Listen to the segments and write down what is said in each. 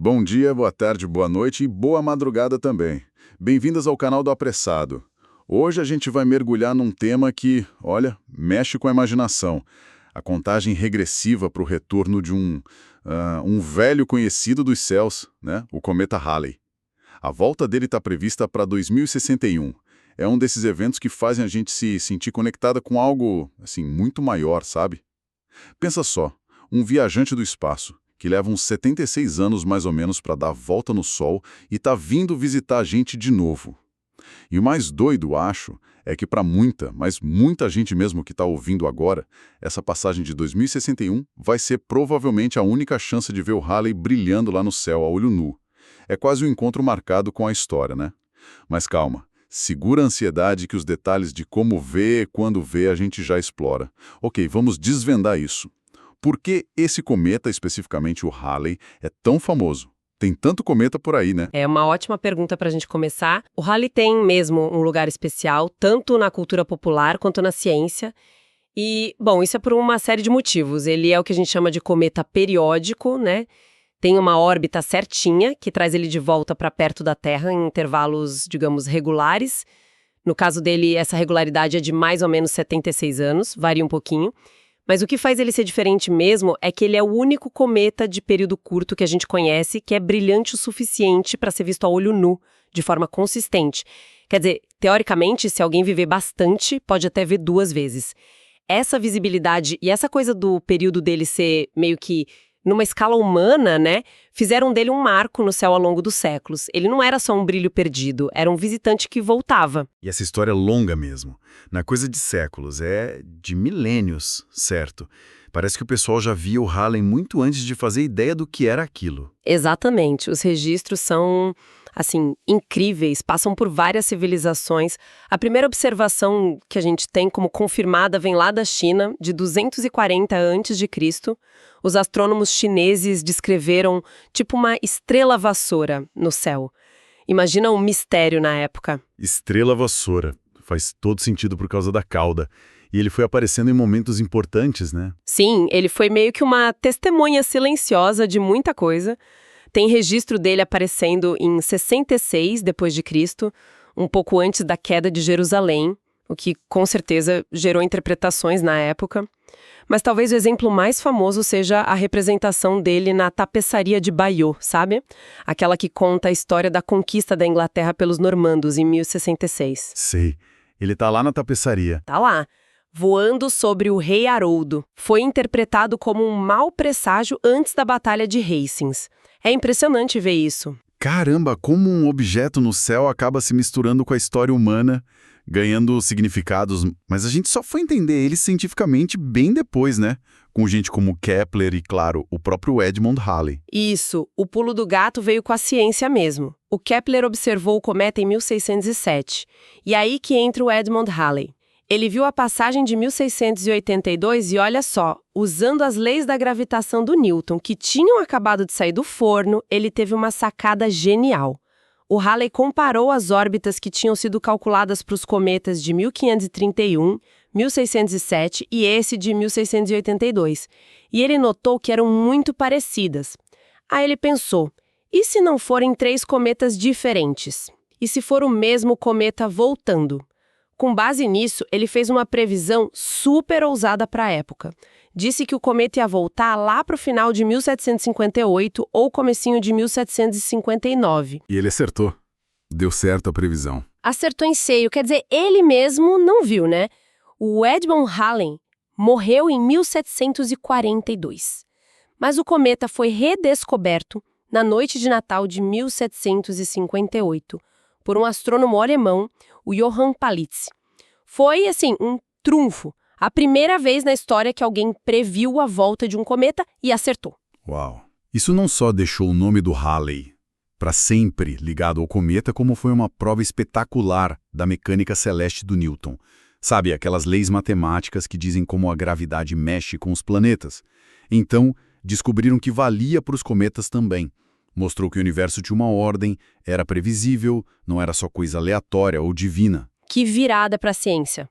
Bom dia, boa tarde, boa noite e boa madrugada também. Bem-vindas ao canal do Apressado. Hoje a gente vai mergulhar num tema que, olha, mexe com a imaginação. A contagem regressiva para o retorno de um velho conhecido dos céus, né? O cometa Halley. A volta dele está prevista para 2061. É um desses eventos que fazem a gente se sentir conectada com algo, assim, muito maior, sabe? Pensa só, um viajante do espaço, que leva uns 76 anos mais ou menos para dar a volta no Sol e tá vindo visitar a gente de novo. E o mais doido, acho, é que para muita, mas muita gente mesmo que está ouvindo agora, essa passagem de 2061 vai ser provavelmente a única chance de ver o Halley brilhando lá no céu a olho nu. É quase um encontro marcado com a história, né? Mas calma, segura a ansiedade que os detalhes de como ver, quando ver, a gente já explora. Ok, vamos desvendar isso. Por que esse cometa, especificamente o Halley, é tão famoso? Tem tanto cometa por aí, né? É uma ótima pergunta para a gente começar. O Halley tem mesmo um lugar especial, tanto na cultura popular quanto na ciência. E, bom, isso é por uma série de motivos. Ele é o que a gente chama de cometa periódico, né? Tem uma órbita certinha, que traz ele de volta para perto da Terra em intervalos, digamos, regulares. No caso dele, essa regularidade é de mais ou menos 76 anos, varia um pouquinho. Mas o que faz ele ser diferente mesmo é que ele é o único cometa de período curto que a gente conhece que é brilhante o suficiente para ser visto a olho nu, de forma consistente. Quer dizer, teoricamente, se alguém viver bastante, pode até ver 2 vezes. Essa visibilidade e essa coisa do período dele ser meio que numa escala humana, né, fizeram dele um marco no céu ao longo dos séculos. Ele não era só um brilho perdido, era um visitante que voltava. E essa história é longa mesmo. Não é coisa de séculos, é de milênios, certo? Parece que o pessoal já via o Halley muito antes de fazer ideia do que era aquilo. Exatamente. Os registros são, assim, incríveis, passam por várias civilizações. A primeira observação que a gente tem como confirmada vem lá da China, de 240 a.C. Os astrônomos chineses descreveram tipo uma estrela vassoura no céu. Imagina um mistério na época. Estrela vassoura. Faz todo sentido por causa da cauda. E ele foi aparecendo em momentos importantes, né? Sim, ele foi meio que uma testemunha silenciosa de muita coisa. Tem registro dele aparecendo em 66 d.C., um pouco antes da queda de Jerusalém, o que com certeza gerou interpretações na época. Mas talvez o exemplo mais famoso seja a representação dele na tapeçaria de Bayeux, sabe? Aquela que conta a história da conquista da Inglaterra pelos normandos em 1066. Sei. Ele tá lá na tapeçaria. Tá lá, voando sobre o rei Haroldo. Foi interpretado como um mau presságio antes da Batalha de Hastings. É impressionante ver isso. Caramba, como um objeto no céu acaba se misturando com a história humana, ganhando significados, mas a gente só foi entender ele cientificamente bem depois, né? Com gente como Kepler e, claro, o próprio Edmund Halley. Isso, o pulo do gato veio com a ciência mesmo. O Kepler observou o cometa em 1607, e aí que entra o Edmund Halley. Ele viu a passagem de 1682 e olha só, usando as leis da gravitação do Newton, que tinham acabado de sair do forno, ele teve uma sacada genial. O Halley comparou as órbitas que tinham sido calculadas para os cometas de 1531, 1607 e esse de 1682. E ele notou que eram muito parecidas. Aí ele pensou, e se não forem 3 cometas diferentes? E se for o mesmo cometa voltando? Com base nisso, ele fez uma previsão super ousada para a época. Disse que o cometa ia voltar lá para o final de 1758 ou comecinho de 1759. E ele acertou. Deu certo a previsão. Acertou em cheio, quer dizer, ele mesmo não viu, né? O Edmund Halley morreu em 1742. Mas o cometa foi redescoberto na noite de Natal de 1758 por um astrônomo alemão, o Johann Palitz. Foi, assim, um trunfo. A primeira vez na história que alguém previu a volta de um cometa e acertou. Uau! Isso não só deixou o nome do Halley para sempre ligado ao cometa, como foi uma prova espetacular da mecânica celeste do Newton. Sabe, aquelas leis matemáticas que dizem como a gravidade mexe com os planetas. Então, descobriram que valia para os cometas também. Mostrou que o universo tinha uma ordem, era previsível, não era só coisa aleatória ou divina. Que virada para a ciência.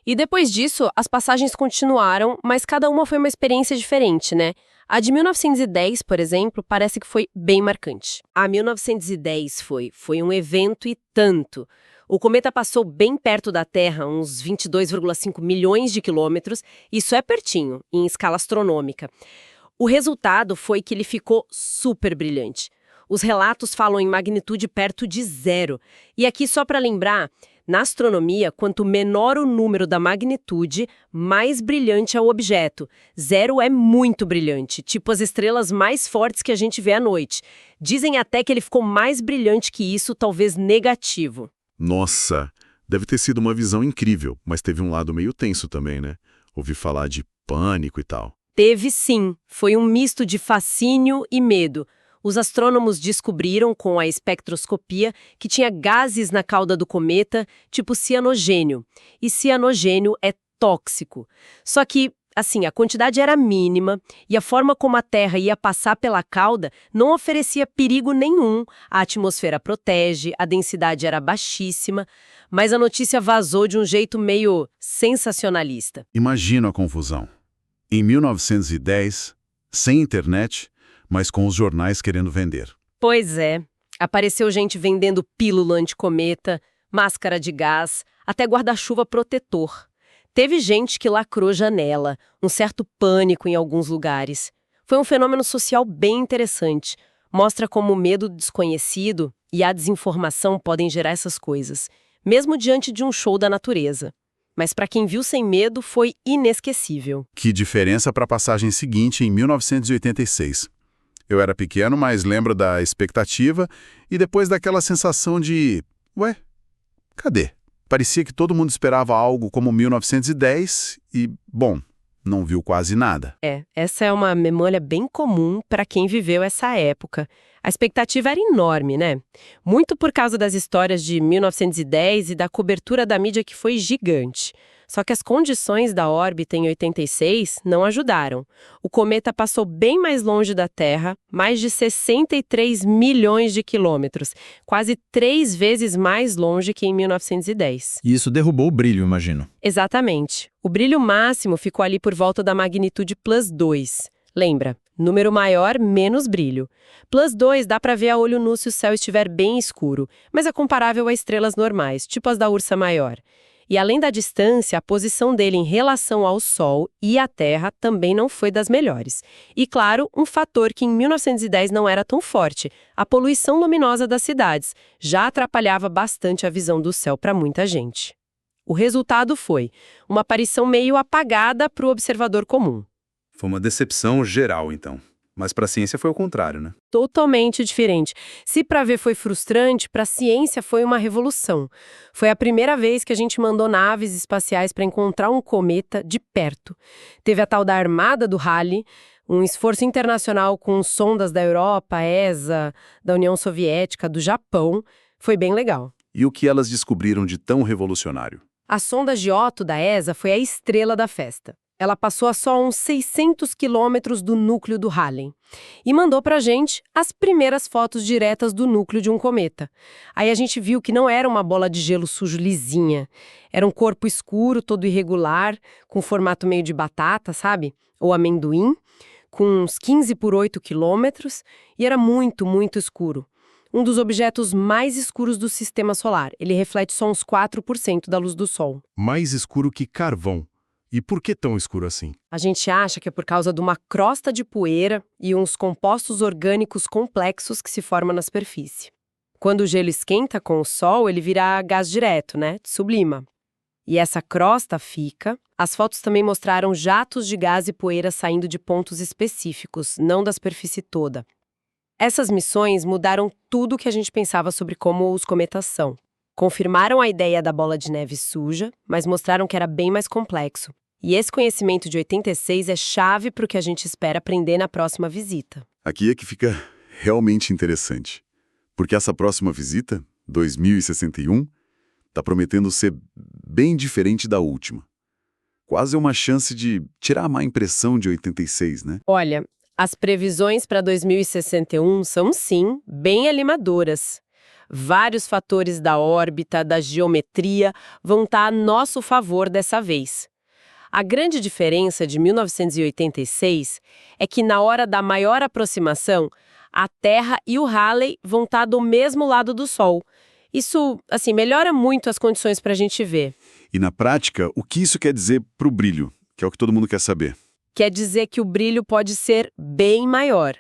E depois disso, as passagens continuaram, mas cada uma foi uma experiência diferente, né? A de 1910, por exemplo, parece que foi bem marcante. A 1910 foi um evento e tanto. O cometa passou bem perto da Terra, uns 22,5 milhões de quilômetros. Isso é pertinho, em escala astronômica. O resultado foi que ele ficou super brilhante. Os relatos falam em magnitude perto de zero. E aqui, só para lembrar, na astronomia, quanto menor o número da magnitude, mais brilhante é o objeto. Zero é muito brilhante, tipo as estrelas mais fortes que a gente vê à noite. Dizem até que ele ficou mais brilhante que isso, talvez negativo. Nossa, deve ter sido uma visão incrível, mas teve um lado meio tenso também, né? Ouvi falar de pânico e tal. Teve sim, foi um misto de fascínio e medo. Os astrônomos descobriram com a espectroscopia que tinha gases na cauda do cometa, tipo cianogênio. E cianogênio é tóxico. Só que, assim, a quantidade era mínima e a forma como a Terra ia passar pela cauda não oferecia perigo nenhum. A atmosfera protege, a densidade era baixíssima, mas a notícia vazou de um jeito meio sensacionalista. Imagino a confusão. Em 1910, sem internet, mas com os jornais querendo vender. Pois é, apareceu gente vendendo pílula anticometa, máscara de gás, até guarda-chuva protetor. Teve gente que lacrou janela, um certo pânico em alguns lugares. Foi um fenômeno social bem interessante. Mostra como o medo do desconhecido e a desinformação podem gerar essas coisas, mesmo diante de um show da natureza. Mas para quem viu sem medo, foi inesquecível. Que diferença para a passagem seguinte, em 1986. Eu era pequeno, mas lembro da expectativa e depois daquela sensação de... Ué, cadê? Parecia que todo mundo esperava algo como 1910 e, bom, não viu quase nada. Essa é uma memória bem comum para quem viveu essa época. A expectativa era enorme, né? Muito por causa das histórias de 1910 e da cobertura da mídia que foi gigante. Só que as condições da órbita em 86 não ajudaram. O cometa passou bem mais longe da Terra, mais de 63 milhões de quilômetros, quase 3 vezes mais longe que em 1910. E isso derrubou o brilho, imagino. Exatamente. O brilho máximo ficou ali por volta da magnitude +2. Lembra? Número maior, menos brilho. +2 dá para ver a olho nu se o céu estiver bem escuro, mas é comparável a estrelas normais, tipo as da Ursa Maior. E além da distância, a posição dele em relação ao Sol e à Terra também não foi das melhores. E claro, um fator que em 1910 não era tão forte, a poluição luminosa das cidades, já atrapalhava bastante a visão do céu para muita gente. O resultado foi uma aparição meio apagada para o observador comum. Foi uma decepção geral, então. Mas para a ciência foi o contrário, né? Totalmente diferente. Se para ver foi frustrante, para a ciência foi uma revolução. Foi a primeira vez que a gente mandou naves espaciais para encontrar um cometa de perto. Teve a tal da Armada do Halley, um esforço internacional com sondas da Europa, ESA, da União Soviética, do Japão. Foi bem legal. E o que elas descobriram de tão revolucionário? A sonda Giotto da ESA foi a estrela da festa. Ela passou a só uns 600 quilômetros do núcleo do Halley e mandou pra gente as primeiras fotos diretas do núcleo de um cometa. Aí a gente viu que não era uma bola de gelo sujo lisinha. Era um corpo escuro, todo irregular, com formato meio de batata, sabe? Ou amendoim, com uns 15 por 8 quilômetros, e era muito, muito escuro. Um dos objetos mais escuros do sistema solar. Ele reflete só uns 4% da luz do Sol. Mais escuro que carvão. E por que tão escuro assim? A gente acha que é por causa de uma crosta de poeira e uns compostos orgânicos complexos que se formam na superfície. Quando o gelo esquenta com o Sol, ele vira gás direto, né? Sublima. E essa crosta fica. As fotos também mostraram jatos de gás e poeira saindo de pontos específicos, não da superfície toda. Essas missões mudaram tudo o que a gente pensava sobre como os cometas são. Confirmaram a ideia da bola de neve suja, mas mostraram que era bem mais complexo. E esse conhecimento de 86 é chave para o que a gente espera aprender na próxima visita. Aqui é que fica realmente interessante. Porque essa próxima visita, 2061, está prometendo ser bem diferente da última. Quase uma chance de tirar a má impressão de 86, né? Olha, as previsões para 2061 são, sim, bem animadoras. Vários fatores da órbita, da geometria, vão estar a nosso favor dessa vez. A grande diferença de 1986 é que na hora da maior aproximação, a Terra e o Halley vão estar do mesmo lado do Sol. Isso, assim, melhora muito as condições para a gente ver. E na prática, o que isso quer dizer para o brilho? Que é o que todo mundo quer saber. Quer dizer que o brilho pode ser bem maior.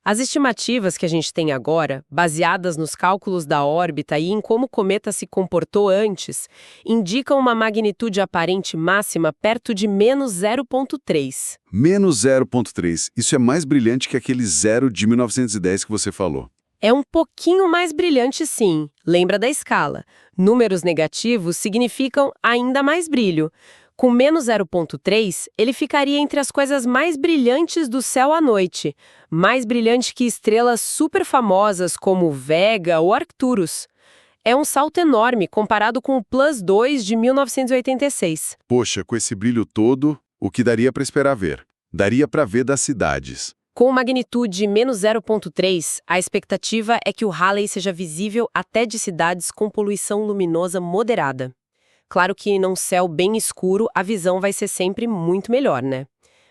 As estimativas que a gente tem agora, baseadas nos cálculos da órbita e em como o cometa se comportou antes, indicam uma magnitude aparente máxima perto de menos 0,3. Menos 0,3. Isso é mais brilhante que aquele zero de 1910 que você falou. É um pouquinho mais brilhante, sim. Lembra da escala. Números negativos significam ainda mais brilho. Com menos 0,3, ele ficaria entre as coisas mais brilhantes do céu à noite. Mais brilhante que estrelas super famosas como Vega ou Arcturus. É um salto enorme comparado com o Plus 2 de 1986. Poxa, com esse brilho todo, o que daria para esperar ver? Daria para ver das cidades. Com magnitude menos 0,3, a expectativa é que o Halley seja visível até de cidades com poluição luminosa moderada. Claro que num céu bem escuro, a visão vai ser sempre muito melhor, né?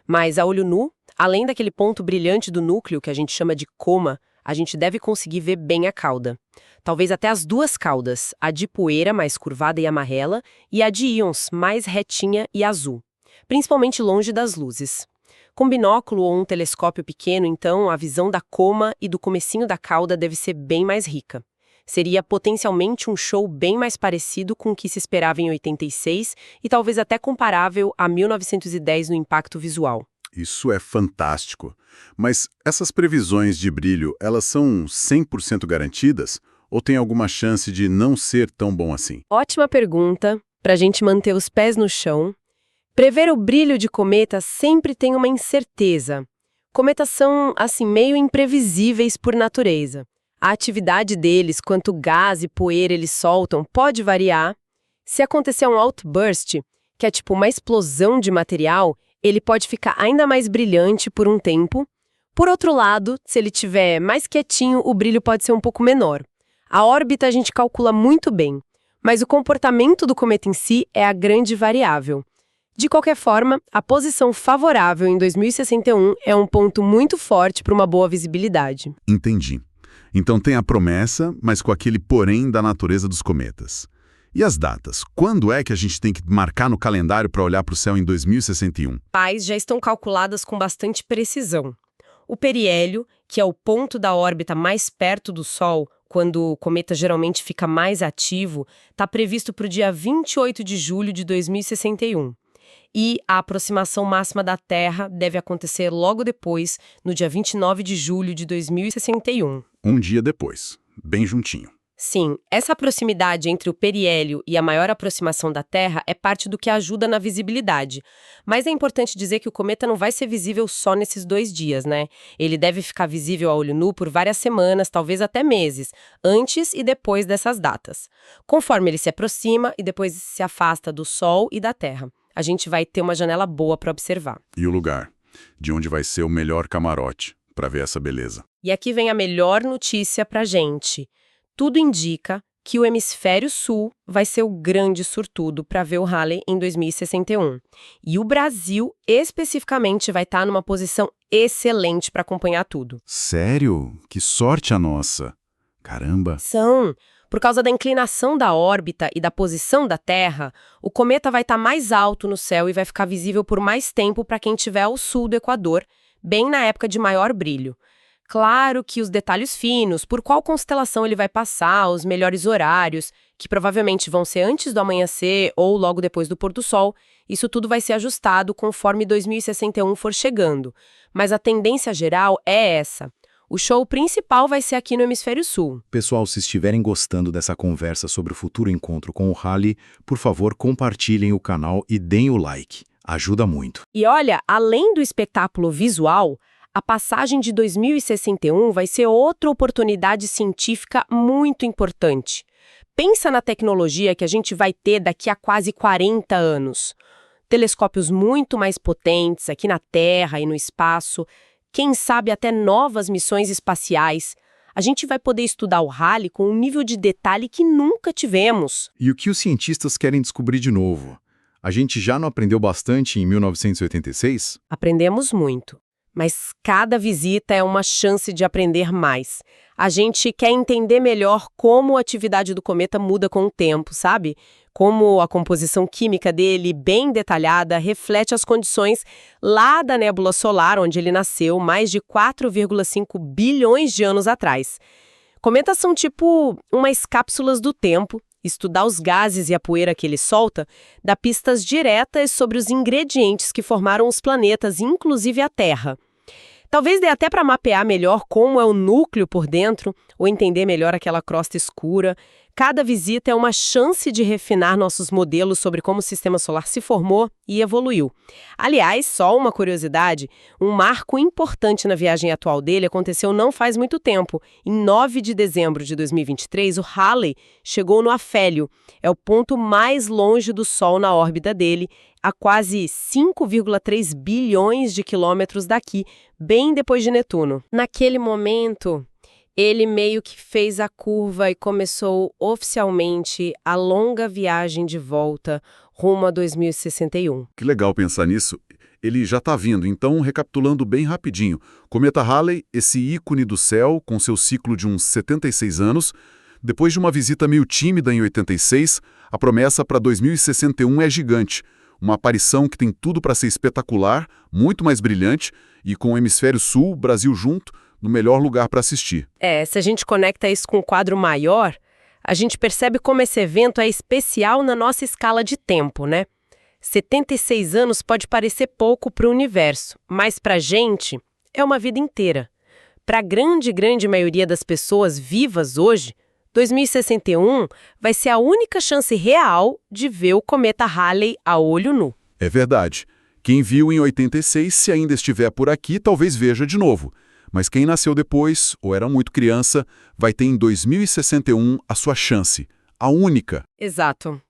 Mas a olho nu, além daquele ponto brilhante do núcleo que a gente chama de coma, a gente deve conseguir ver bem a cauda. Talvez até as duas caudas, a de poeira mais curvada e amarela e a de íons mais retinha e azul, principalmente longe das luzes. Com binóculo ou um telescópio pequeno, então, a visão da coma e do comecinho da cauda deve ser bem mais rica. Seria potencialmente um show bem mais parecido com o que se esperava em 86 e talvez até comparável a 1910 no impacto visual. Isso é fantástico. Mas essas previsões de brilho, elas são 100% garantidas? Ou tem alguma chance de não ser tão bom assim? Ótima pergunta, para a gente manter os pés no chão. Prever o brilho de cometas sempre tem uma incerteza. Cometas são, assim, meio imprevisíveis por natureza. A atividade deles, quanto gás e poeira eles soltam, pode variar. Se acontecer um outburst, que é tipo uma explosão de material, ele pode ficar ainda mais brilhante por um tempo. Por outro lado, se ele estiver mais quietinho, o brilho pode ser um pouco menor. A órbita a gente calcula muito bem, mas o comportamento do cometa em si é a grande variável. De qualquer forma, a posição favorável em 2061 é um ponto muito forte para uma boa visibilidade. Entendi. Então tem a promessa, mas com aquele porém da natureza dos cometas. E as datas? Quando é que a gente tem que marcar no calendário para olhar para o céu em 2061? As já estão calculadas com bastante precisão. O periélio, que é o ponto da órbita mais perto do Sol, quando o cometa geralmente fica mais ativo, está previsto para o dia 28 de julho de 2061. E a aproximação máxima da Terra deve acontecer logo depois, no dia 29 de julho de 2061. Um dia depois, bem juntinho. Sim, essa proximidade entre o periélio e a maior aproximação da Terra é parte do que ajuda na visibilidade. Mas é importante dizer que o cometa não vai ser visível só nesses 2 dias, né? Ele deve ficar visível a olho nu por várias semanas, talvez até meses, antes e depois dessas datas. Conforme ele se aproxima e depois se afasta do Sol e da Terra, a gente vai ter uma janela boa para observar. E o lugar? De onde vai ser o melhor camarote para ver essa beleza? E aqui vem a melhor notícia pra gente. Tudo indica que o hemisfério sul vai ser o grande sortudo para ver o Halley em 2061. E o Brasil, especificamente, vai estar numa posição excelente para acompanhar tudo. Sério? Que sorte a nossa! Caramba! Por causa da inclinação da órbita e da posição da Terra, o cometa vai estar mais alto no céu e vai ficar visível por mais tempo para quem estiver ao sul do Equador, bem na época de maior brilho. Claro que os detalhes finos, por qual constelação ele vai passar, os melhores horários, que provavelmente vão ser antes do amanhecer ou logo depois do pôr do sol, isso tudo vai ser ajustado conforme 2061 for chegando. Mas a tendência geral é essa. O show principal vai ser aqui no Hemisfério Sul. Pessoal, se estiverem gostando dessa conversa sobre o futuro encontro com o Halley, por favor, compartilhem o canal e deem o like. Ajuda muito. E olha, além do espetáculo visual, a passagem de 2061 vai ser outra oportunidade científica muito importante. Pensa na tecnologia que a gente vai ter daqui a quase 40 anos. Telescópios muito mais potentes aqui na Terra e no espaço, quem sabe até novas missões espaciais. a gente vai poder estudar o Halley com um nível de detalhe que nunca tivemos. E o que os cientistas querem descobrir de novo? A gente já não aprendeu bastante em 1986? Aprendemos muito, mas cada visita é uma chance de aprender mais. A gente quer entender melhor como a atividade do cometa muda com o tempo, sabe? Como a composição química dele, bem detalhada, reflete as condições lá da nébula solar, onde ele nasceu mais de 4,5 bilhões de anos atrás. Cometas são tipo umas cápsulas do tempo. Estudar os gases e a poeira que ele solta dá pistas diretas sobre os ingredientes que formaram os planetas, inclusive a Terra. Talvez dê até para mapear melhor como é o núcleo por dentro, ou entender melhor aquela crosta escura. Cada visita é uma chance de refinar nossos modelos sobre como o sistema solar se formou e evoluiu. Aliás, só uma curiosidade, um marco importante na viagem atual dele aconteceu não faz muito tempo. Em 9 de dezembro de 2023, o Halley chegou no Afélio. É o ponto mais longe do Sol na órbita dele, a quase 5,3 bilhões de quilômetros daqui, bem depois de Netuno. Naquele momento, ele meio que fez a curva e começou oficialmente a longa viagem de volta rumo a 2061. Que legal pensar nisso. Ele já está vindo, então, recapitulando bem rapidinho. Cometa Halley, esse ícone do céu, com seu ciclo de uns 76 anos. Depois de uma visita meio tímida em 86, a promessa para 2061 é gigante. Uma aparição que tem tudo para ser espetacular, muito mais brilhante, e com o Hemisfério Sul, Brasil junto, no melhor lugar para assistir. Se a gente conecta isso com um quadro maior, a gente percebe como esse evento é especial na nossa escala de tempo, né? 76 anos pode parecer pouco para o universo, mas para a gente é uma vida inteira. Para a grande maioria das pessoas vivas hoje, 2061 vai ser a única chance real de ver o cometa Halley a olho nu. É verdade. Quem viu em 86, se ainda estiver por aqui, talvez veja de novo. Mas quem nasceu depois, ou era muito criança, vai ter em 2061 a sua chance. A única. Exato.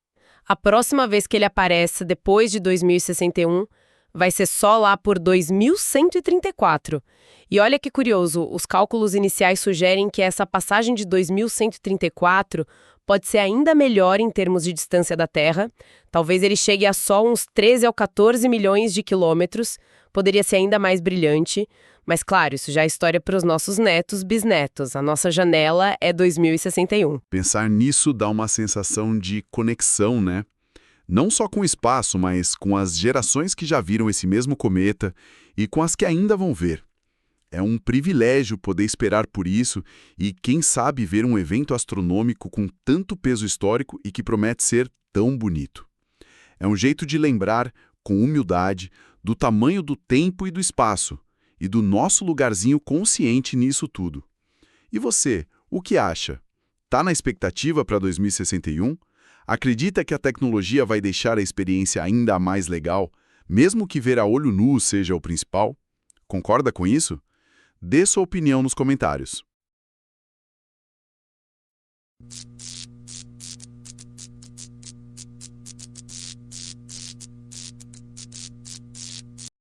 A próxima vez que ele aparece depois de 2061 vai ser só lá por 2134. E olha que curioso, os cálculos iniciais sugerem que essa passagem de 2134 pode ser ainda melhor em termos de distância da Terra. Talvez ele chegue a só uns 13 ou 14 milhões de quilômetros. Poderia ser ainda mais brilhante. Mas claro, isso já é história para os nossos netos, bisnetos. A nossa janela é 2061. Pensar nisso dá uma sensação de conexão, né? Não só com o espaço, mas com as gerações que já viram esse mesmo cometa e com as que ainda vão ver. É um privilégio poder esperar por isso e, quem sabe, ver um evento astronômico com tanto peso histórico e que promete ser tão bonito. É um jeito de lembrar, com humildade, do tamanho do tempo e do espaço, e do nosso lugarzinho consciente nisso tudo. E você, o que acha? Tá na expectativa para 2061? Acredita que a tecnologia vai deixar a experiência ainda mais legal, mesmo que ver a olho nu seja o principal? Concorda com isso? Dê sua opinião nos comentários.